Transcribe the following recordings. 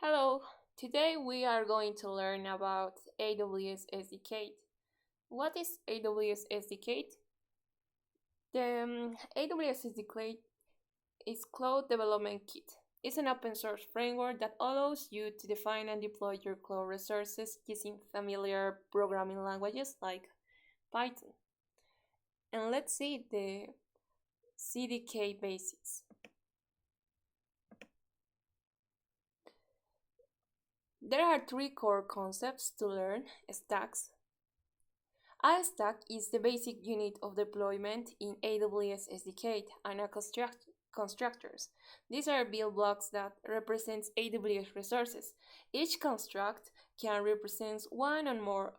Hello, today we are going to learn about AWS SDK. What is AWS SDK? The AWS SDK is Cloud Development Kit. It's an open source framework that allows you to define and deploy your cloud resources using familiar programming languages like Python. And let's see the CDK basics. There are three core concepts to learn: stacks. A stack is the basic unit of deployment in AWS SDK and constructors. These are build blocks that represent AWS resources. Each construct can represent one or more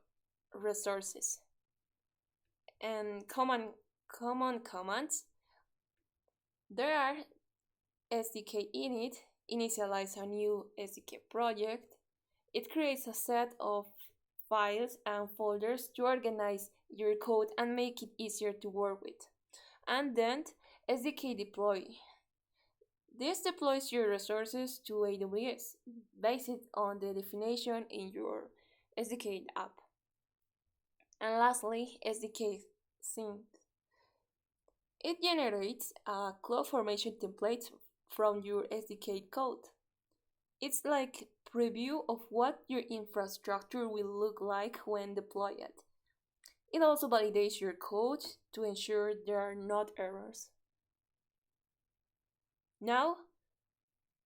resources. And common commands. There are SDK init, initialize a new SDK project. It creates a set of files and folders to organize your code and make it easier to work with. And then SDK deploy. This deploys your resources to AWS based on the definition in your SDK app. And lastly, SDK sync. It generates a CloudFormation template from your SDK code. It's like preview of what your infrastructure will look like when deployed. It also validates your code to ensure there are not errors. Now,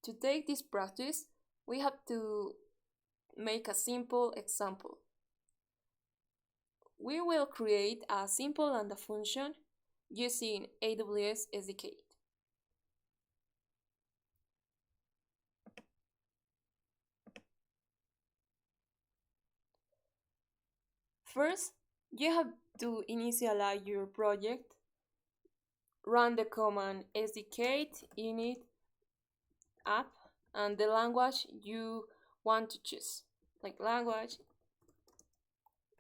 to take this practice, we have to make a simple example. We will create a simple Lambda function using AWS SDK. First, you have to initialize your project. Run the command sdk init app and the language you want to choose, like language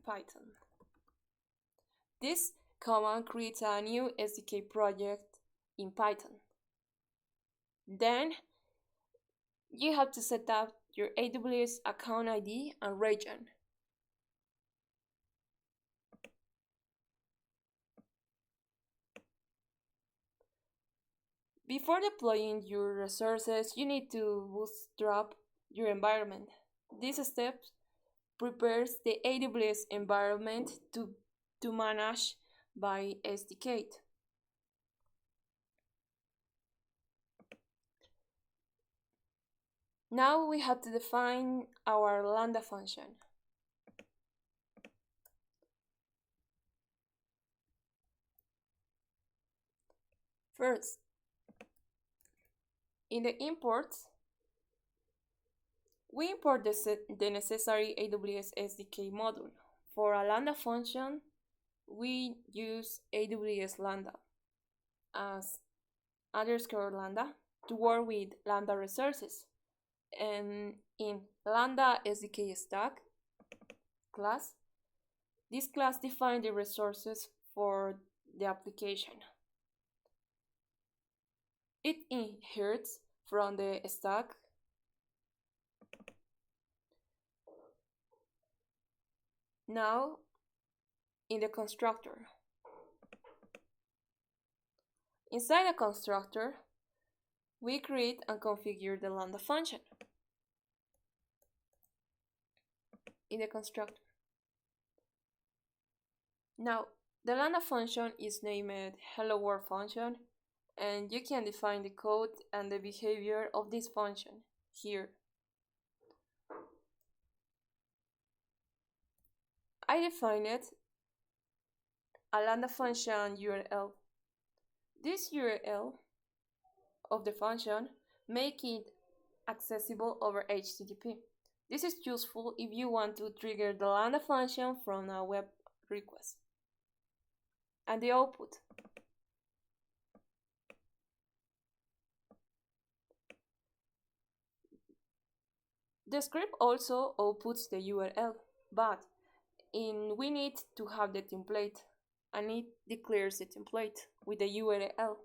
Python. This command creates a new SDK project in Python. Then you have to set up your AWS account ID and region. Before deploying your resources, you need to bootstrap your environment. This step prepares the AWS environment to manage by SDK. Now we have to define our Lambda function. First, in the imports, we import the necessary AWS SDK module. For a Lambda function, we use AWS Lambda as underscore Lambda to work with Lambda resources. And in Lambda SDK stack class, this class defines the resources for the application. It inherits from the stack. Now, in the constructor. Inside the constructor, we create and configure the Lambda function. In the constructor. Now, the Lambda function is named Hello World function, and you can define the code and the behavior of this function here. I defined a Lambda function URL. This URL of the function make it accessible over HTTP. This is useful if you want to trigger the Lambda function from a web request. And the output. The script also outputs the URL, but we need to have the template, and it declares the template with the URL.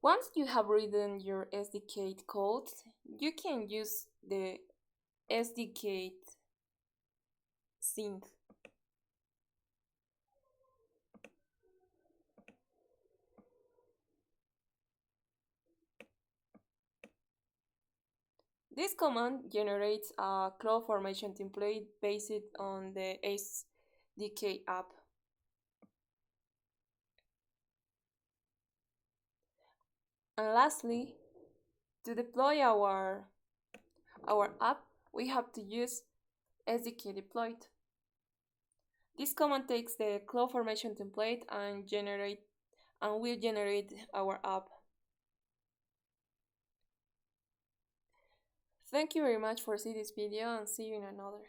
Once you have written your SDK code, you can use the SDK sync. This command generates a cloud formation template based on the SDK app. And lastly, to deploy our app, we have to use SDK deployed. This command takes the cloud formation template and will generate our app. Thank you very much for seeing this video and see you in another.